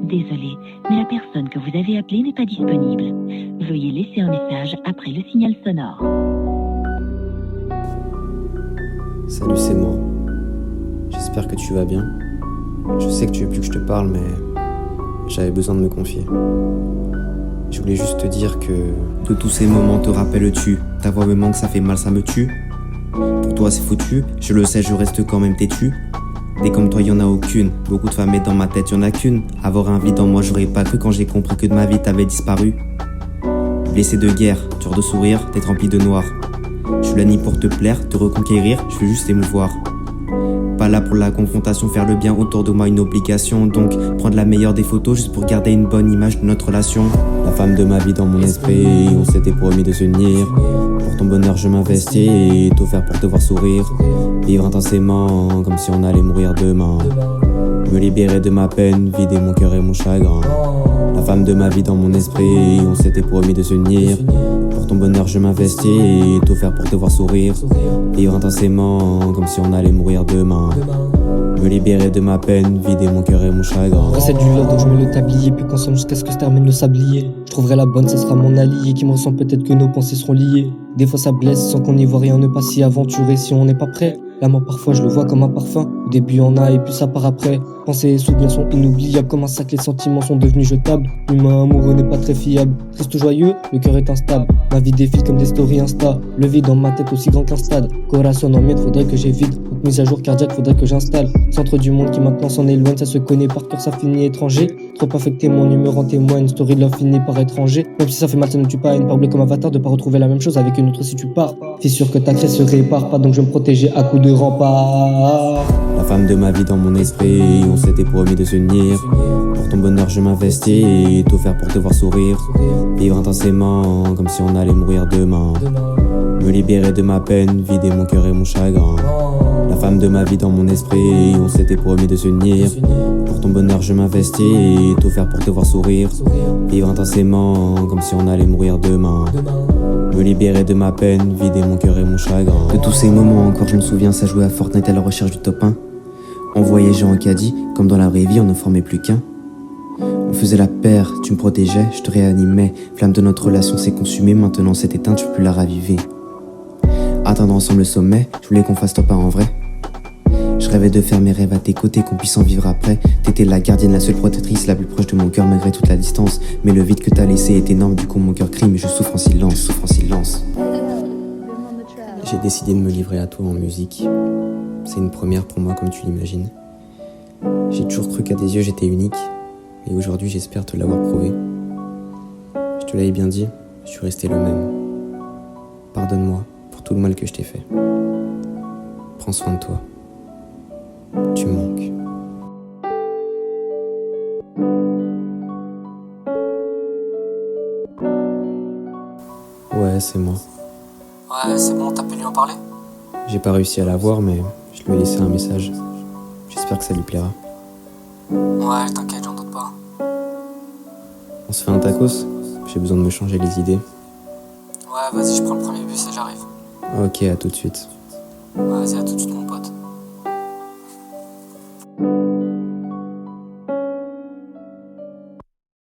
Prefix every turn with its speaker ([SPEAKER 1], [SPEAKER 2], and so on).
[SPEAKER 1] Désolé, mais la personne que vous avez appelée n'est pas disponible. Veuillez laisser un message après le signal sonore.
[SPEAKER 2] Salut, c'est moi. J'espère que tu vas bien. Je sais que tu veux plus que je te parle, mais j'avais besoin de me confier. Je voulais juste te dire que de tous ces moments te rappelles-tu? Ta voix me manque, ça fait mal, ça me tue. Pour toi c'est foutu, je le sais, je reste quand même têtu. Des comme toi y'en a aucune, beaucoup de femmes et dans ma tête y'en a qu'une. Avoir un vide en moi j'aurais pas cru quand j'ai compris que de ma vie t'avais disparu. Blessé de guerre, dur de sourire, t'es rempli de noir. Je suis là ni pour te plaire, te reconquérir, je veux juste émouvoir. Pas là pour la confrontation, faire le bien autour de moi une obligation. Donc prendre la meilleure des photos juste pour garder une bonne image de notre relation. La femme de ma vie dans mon esprit, on s'était promis de s'unir. Pour ton bonheur je m'investis et tout faire pour te voir sourire. Vivre intensément comme si on allait mourir demain. Me libérer de ma peine, vider mon cœur et mon chagrin. La femme de ma vie dans mon esprit, on s'était promis de s'unir. Pour ton bonheur je m'investis et tout faire pour te voir sourire. Vivre intensément comme si on allait mourir demain. Me libérer de ma peine, vider mon cœur et mon chagrin.
[SPEAKER 3] Quand c'est du love, donc je mets le tablier, puis qu'ensemble jusqu'à ce que se termine le sablier. Je trouverai la bonne, ça sera mon allié, qui me ressent peut-être que nos pensées seront liées. Des fois ça blesse sans qu'on y voit rien, ne pas s'y aventurer si on n'est pas prêt. L'amour parfois je le vois comme un parfum. Au début y en a et puis ça part après. Pensées et souvenirs sont inoubliables, comme un sac les sentiments sont devenus jetables. L'humain amoureux n'est pas très fiable. Triste ou joyeux, le cœur est instable. Ma vie défile comme des stories Insta. Le vide dans ma tête aussi grand qu'un stade. Corazon en miettes, faudrait que j'évite. Donc mise à jour cardiaque, faudrait que j'installe. Centre du monde qui maintenant s'en éloigne, ça se connaît par cœur, ça finit étranger. Trop affecté, mon humeur en témoigne. Story de love finit par étranger. Même si ça fait mal, ça ne tue pas. Une part bleue comme Avatar, de pas retrouver la même chose avec une autre si tu pars. Fissure que ta craie se répare pas, donc je vais me protéger à coups de rempart.
[SPEAKER 2] La femme de ma vie dans mon esprit, on s'était promis de s'unir. Pour ton bonheur je m'investis et tout faire pour te voir sourire. Vivre intensément comme si on allait mourir demain. Me libérer de ma peine, vider mon cœur et mon chagrin. La femme de ma vie dans mon esprit, on s'était promis de s'unir. Pour ton bonheur je m'investis et tout faire pour te voir sourire. Vivre intensément comme si on allait mourir demain. Me libérer de ma peine, vider mon cœur et mon chagrin. De tous ces moments encore je me souviens, ça jouait à Fortnite à la recherche du top 1. On voyageait en caddie, comme dans la vraie vie on ne formait plus qu'un. On faisait la paire, tu me protégeais, je te réanimais. Flamme de notre relation s'est consumée, maintenant c'est éteinte, je peux plus la raviver. Atteindre ensemble le sommet, je voulais qu'on fasse top 1 en vrai. Je rêvais de faire mes rêves à tes côtés, qu'on puisse en vivre après. T'étais la gardienne, la seule protectrice, la plus proche de mon cœur malgré toute la distance. Mais le vide que t'as laissé est énorme, du coup mon cœur crie, mais je souffre en silence. J'ai décidé de me livrer à toi en musique. C'est une première pour moi comme tu l'imagines. J'ai toujours cru qu'à tes yeux j'étais unique. Et aujourd'hui j'espère te l'avoir prouvé. Je te l'avais bien dit, je suis resté le même. Pardonne-moi pour tout le mal que je t'ai fait. Prends soin de toi. Tu me manques. Ouais, c'est moi.
[SPEAKER 3] Ouais, c'est bon, t'as pu lui en parler?
[SPEAKER 2] J'ai pas réussi à la voir, mais je lui ai laissé un message. J'espère que ça lui plaira.
[SPEAKER 3] Ouais, t'inquiète, j'en doute pas.
[SPEAKER 2] On se fait un tacos? J'ai besoin de me changer les idées.
[SPEAKER 3] Ouais, vas-y, je prends le premier bus et j'arrive.
[SPEAKER 2] Ok, à tout de suite.
[SPEAKER 3] Ouais, vas-y, à tout de suite, mon pote.